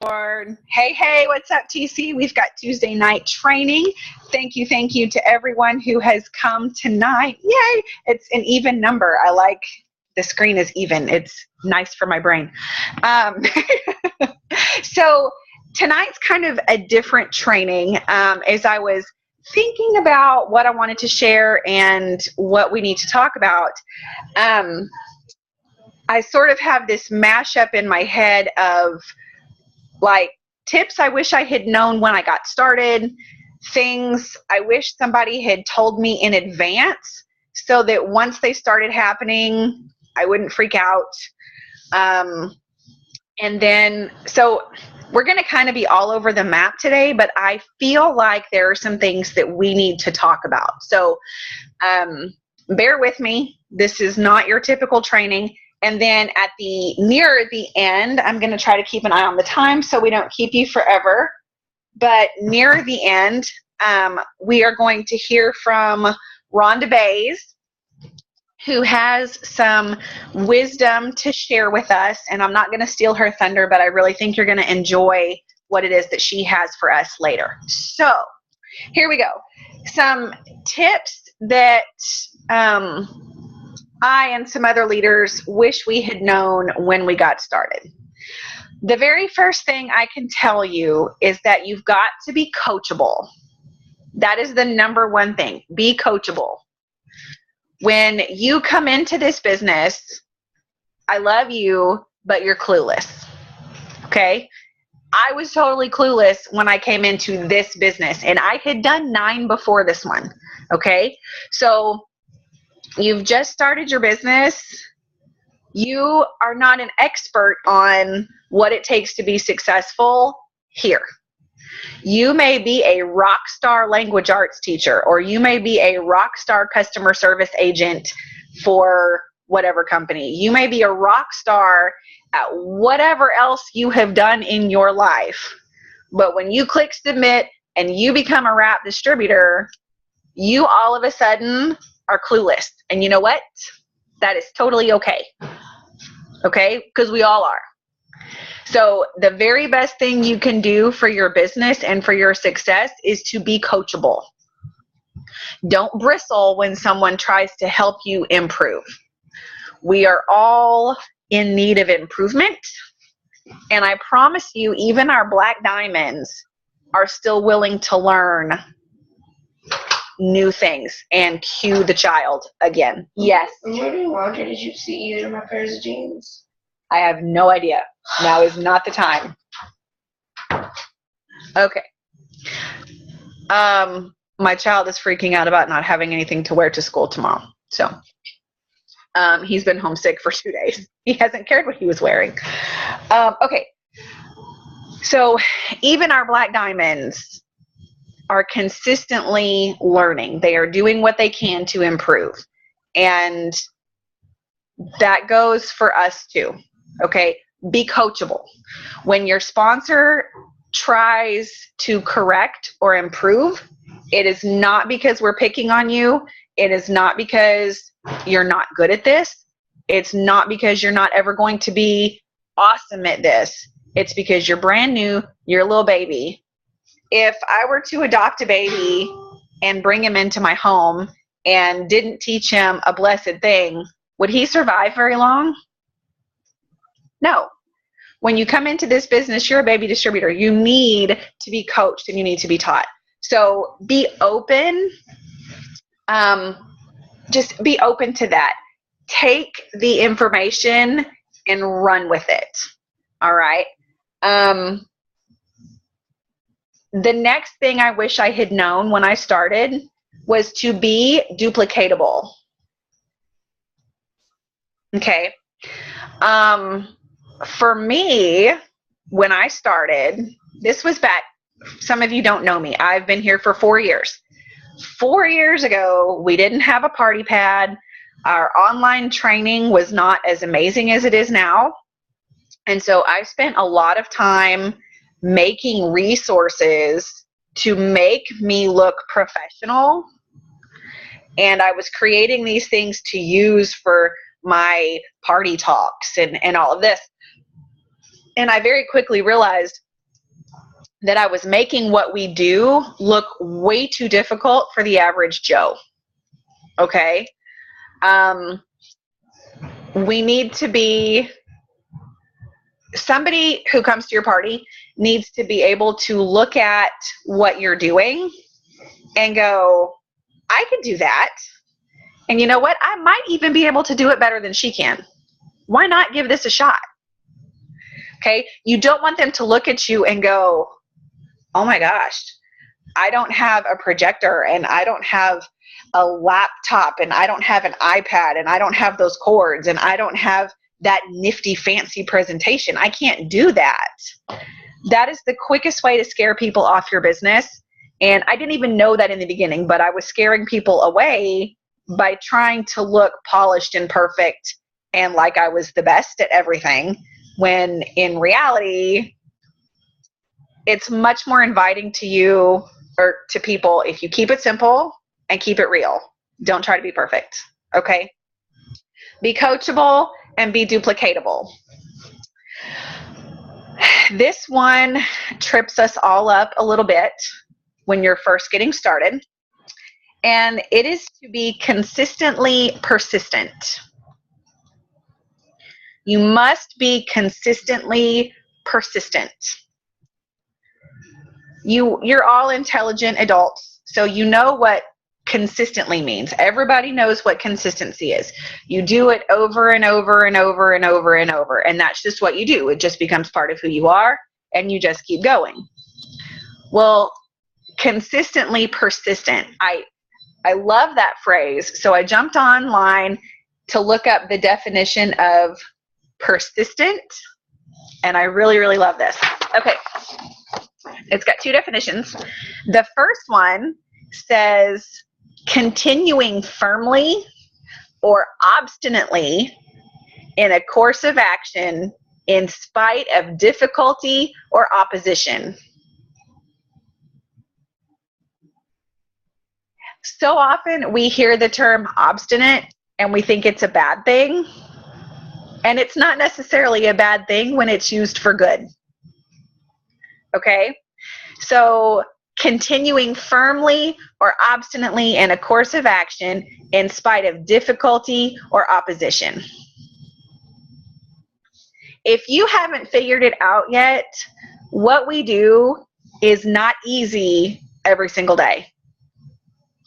Lord. Hey, what's up, TC? We've got Tuesday night training. Thank you to everyone who has come tonight. Yay! It's an even number. I like the screen is even. It's nice for my brain. So tonight's kind of a different training as I was thinking about what I wanted to share and what we need to talk about. I sort of have this mashup in my head of like tips I wish I had known when I got started, things I wish somebody had told me in advance so that once they started happening, I wouldn't freak out. And then, so we're going to kind of be all over the map today, but I feel like there are some things that we need to talk about. So bear with me. This is not your typical training. And then near the end, I'm going to try to keep an eye on the time so we don't keep you forever. But near the end, we are going to hear from Rhonda Bays, who has some wisdom to share with us. And I'm not going to steal her thunder, but I really think you're going to enjoy what it is that she has for us later. So here we go. Some tips that I and some other leaders wish we had known when we got started. The very first thing I can tell you is that you've got to be coachable. That is the number one thing. Be coachable. When you come into this business, I love you, but you're clueless. Okay? I was totally clueless when I came into this business, and I had done 9 before this one. Okay? So you've just started your business. You are not an expert on what it takes to be successful here. You may be a rock star language arts teacher, or you may be a rock star customer service agent for whatever company. You may be a rock star at whatever else you have done in your life. But when you click submit and you become a wrap distributor, you all of a sudden are clueless. And you know what? That is totally okay. Okay? Because we all are. So the very best thing you can do for your business and for your success is to be coachable. Don't bristle when someone tries to help you improve. We are all in need of improvement. And I promise you, even our black diamonds are still willing to learn new things. And cue the child again. Yes. When you were doing laundry, did you see either of my pairs of jeans? I have no idea. Now is not the time. Okay. My child is freaking out about not having anything to wear to school tomorrow. So he's been homesick for 2 days. He hasn't cared what he was wearing. Okay. So even our black diamonds are consistently learning. They are doing what they can to improve. And that goes for us too. Okay? Be coachable. When your sponsor tries to correct or improve, it is not because we're picking on you. It is not because you're not good at this. It's not because you're not ever going to be awesome at this. It's because you're brand new. You're a little baby. If I were to adopt a baby and bring him into my home and didn't teach him a blessed thing, would he survive very long? No. When you come into this business, you're a baby distributor. You need to be coached and you need to be taught. So be open. Just be open to that. Take the information and run with it. All right. The next thing I wish I had known when I started was to be duplicatable. Okay. For me, when I started, this was back, some of you don't know me. I've been here for 4 years. 4 years ago, we didn't have a party pad. Our online training was not as amazing as it is now. And so I spent a lot of time making resources to make me look professional. And I was creating these things to use for my party talks and all of this. And I very quickly realized that I was making what we do look way too difficult for the average Joe. Okay? We need to be, somebody who comes to your party needs to be able to look at what you're doing and go, I can do that. And you know what? I might even be able to do it better than she can. Why not give this a shot? Okay? You don't want them to look at you and go, oh my gosh, I don't have a projector and I don't have a laptop and I don't have an iPad and I don't have those cords and I don't have that nifty fancy presentation. I can't do that. That is the quickest way to scare people off your business. And I didn't even know that in the beginning, but I was scaring people away by trying to look polished and perfect and like I was the best at everything, when in reality, it's much more inviting to you or to people if you keep it simple and keep it real. Don't try to be perfect, okay? Be coachable and be duplicatable. This one trips us all up a little bit when you're first getting started, and it is to be consistently persistent. You must be consistently persistent. You're all intelligent adults, so you know what consistently means. Everybody knows what consistency is. You do it over and over and over and over and over, and that's just what you do. It just becomes part of who you are, and you just keep going. Well, consistently persistent. I love that phrase, so I jumped online to look up the definition of persistent, and I really, really love this. Okay. It's got two definitions. The first one says continuing firmly or obstinately in a course of action in spite of difficulty or opposition. So often we hear the term obstinate and we think it's a bad thing. And it's not necessarily a bad thing when it's used for good. Okay? So continuing firmly or obstinately in a course of action in spite of difficulty or opposition. If you haven't figured it out yet, what we do is not easy every single day.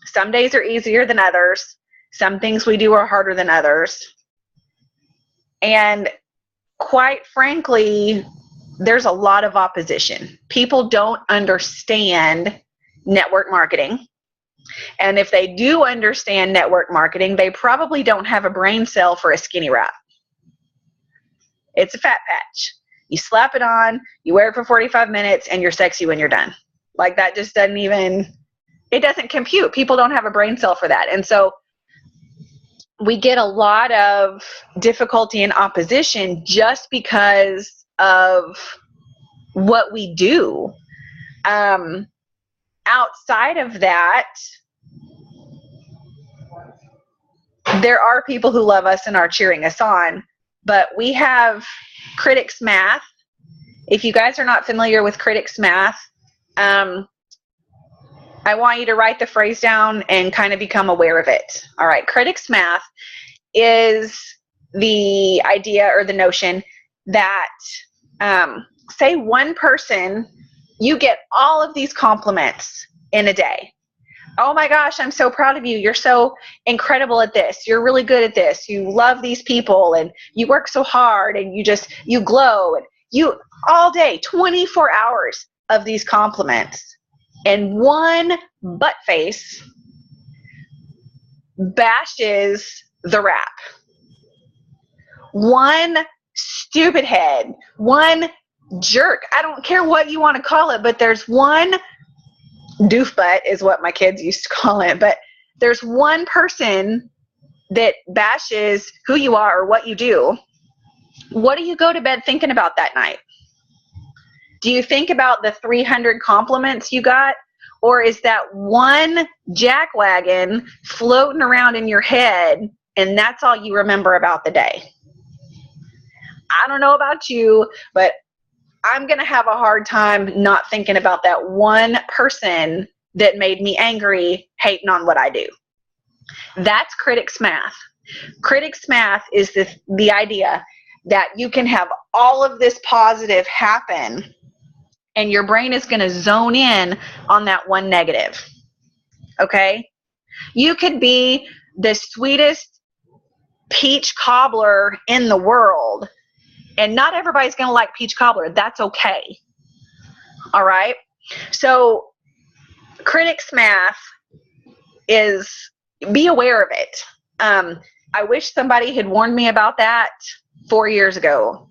Some days are easier than others. Some things we do are harder than others. And quite frankly, there's a lot of opposition. People don't understand network marketing. And if they do understand network marketing, they probably don't have a brain cell for a skinny wrap. It's a fat patch. You slap it on, you wear it for 45 minutes, and you're sexy when you're done. Like, that just doesn't even, it doesn't compute. People don't have a brain cell for that. And so we get a lot of difficulty and opposition just because of what we do. Outside of that, there are people who love us and are cheering us on, but we have Critics Math. If you guys are not familiar with Critics Math, I want you to write the phrase down and kind of become aware of it. All right, Critics Math is the idea or the notion that say one person, you get all of these compliments in a day. Oh my gosh, I'm so proud of you. You're so incredible at this. You're really good at this. You love these people and you work so hard and you glow, and you all day, 24 hours of these compliments. And one butt face bashes the rap. One stupid head, one jerk, I don't care what you want to call it, but there's one doof butt is what my kids used to call it, but there's one person that bashes who you are or what you do. What do you go to bed thinking about that night? Do you think about the 300 compliments you got? Or is that one jackwagon floating around in your head and that's all you remember about the day? I don't know about you, but I'm going to have a hard time not thinking about that one person that made me angry hating on what I do. That's critics math. Critics math is the idea that you can have all of this positive happen and your brain is going to zone in on that one negative. Okay? You could be the sweetest peach cobbler in the world, and not everybody's going to like peach cobbler. That's okay. All right? So, critics math is, be aware of it. I wish somebody had warned me about that 4 years ago,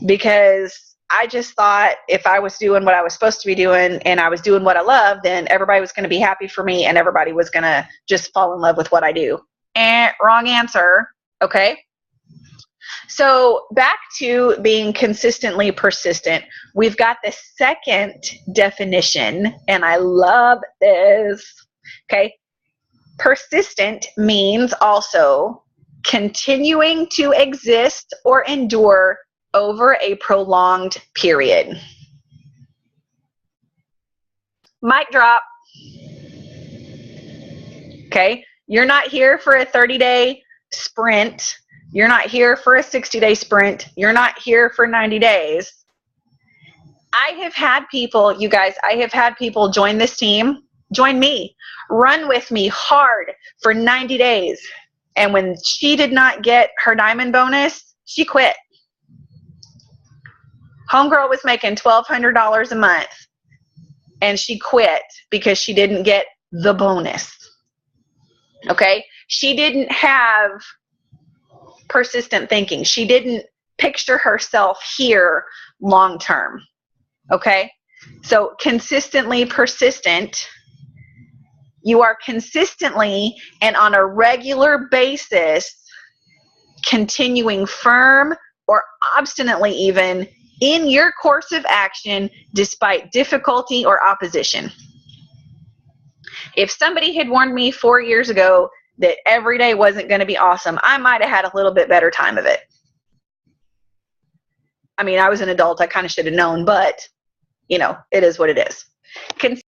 because I just thought if I was doing what I was supposed to be doing and I was doing what I love, then everybody was going to be happy for me and everybody was going to just fall in love with what I do. And wrong answer. Okay. So back to being consistently persistent, we've got the second definition, and I love this. Okay. Persistent means also continuing to exist or endure over a prolonged period. Mic drop. Okay. You're not here for a 30-day sprint. You're not here for a 60-day sprint. You're not here for 90 days. I have had people, you guys, I have had people join this team, join me, run with me hard for 90 days. And when she did not get her diamond bonus, she quit. Homegirl was making $1,200 a month and she quit because she didn't get the bonus. Okay? She didn't have persistent thinking. She didn't picture herself here long term. Okay? So consistently persistent. You are consistently and on a regular basis continuing firm or obstinately even in your course of action despite difficulty or opposition. If somebody had warned me 4 years ago that every day wasn't going to be awesome, I might have had a little bit better time of it. I mean, I was an adult. I kind of should have known, but, you know, it is what it is.